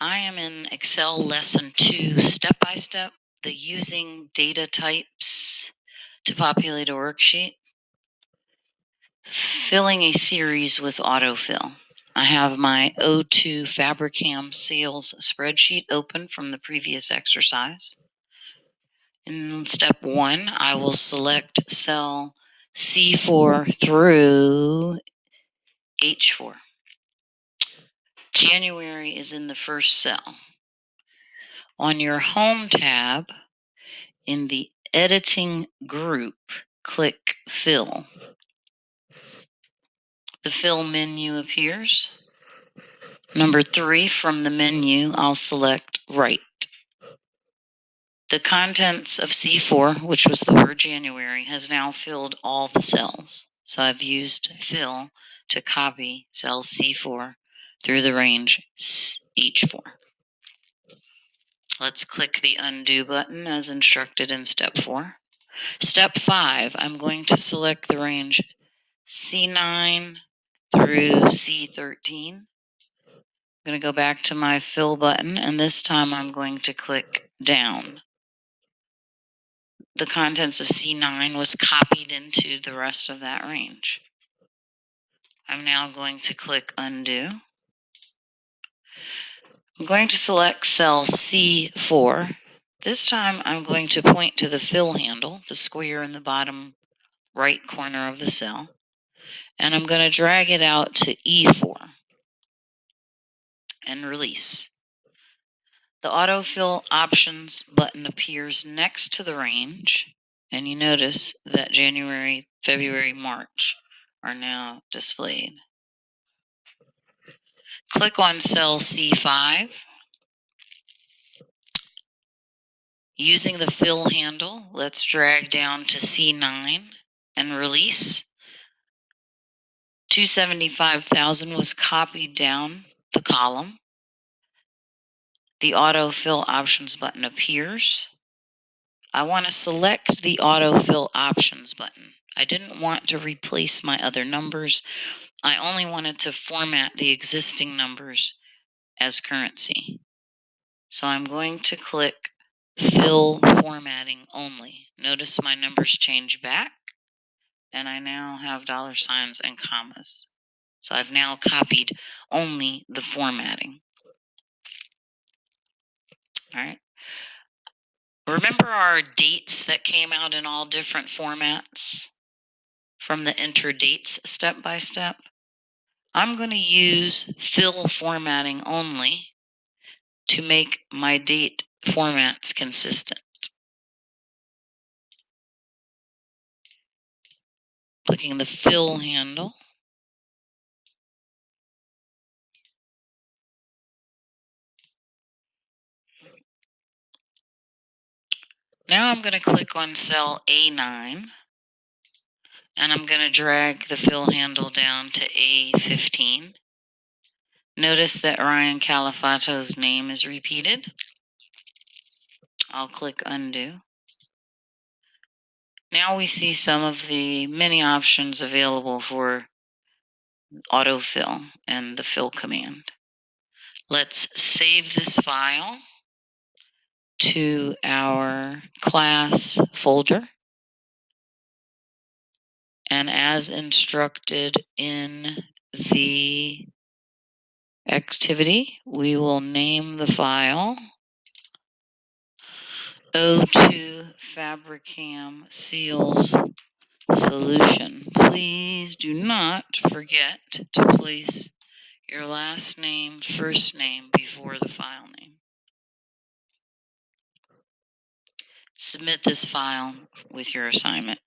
I am in Excel Lesson 2, step-by-step, the using data types to populate a worksheet. Filling a series with autofill. I have my O2 Fabricam sales spreadsheet open from the previous exercise. In step 1, I will select cell C4 through H4. January is in the first cell. On your Home tab, in the Editing group, click Fill. The Fill menu appears. Number 3 from the menu, I'll select Write. The contents of C4, which was the word January, has now filled all the cells. So I've used Fill to copy cell C4 through the range H4. Let's click the Undo button as instructed in Step 4. Step 5, I'm going to select the range C9 through C13. I'm going to go back to my Fill button, and this time I'm going to click Down. The contents of C9 was copied into the rest of that range. I'm now going to click Undo. I'm going to select cell C4. This time I'm going to point to the Fill handle, the square in the bottom right corner of the cell, and I'm going to drag it out to E4 and release. The Autofill Options button appears next to the range, and you notice that January, February, March are now displayed. Click on cell C5. Using the Fill handle, let's drag down to C9 and release. 275,000 was copied down the column. The Autofill Options button appears. I want to select the Autofill Options button. I didn't want to replace my other numbers. I only wanted to format the existing numbers as currency. So I'm going to click Fill Formatting Only. Notice my numbers change back, and I now have dollar signs and commas. So I've now copied only the formatting. All right. Remember our dates that came out in all different formats from the Enter Dates step by step? I'm going to use Fill Formatting Only to make my date formats consistent. Clicking the Fill handle. Now I'm going to click on cell A9, and I'm going to drag the Fill handle down to A15. Notice that Ryan Califato's name is repeated. I'll click Undo. Now we see some of the many options available for autofill and the fill command. Let's save this file to our class folder. And as instructed in the activity, we will name the file O2 Fabricam Seals Solution. Please do not forget to place your last name, first name before the file name. Submit this file with your assignment.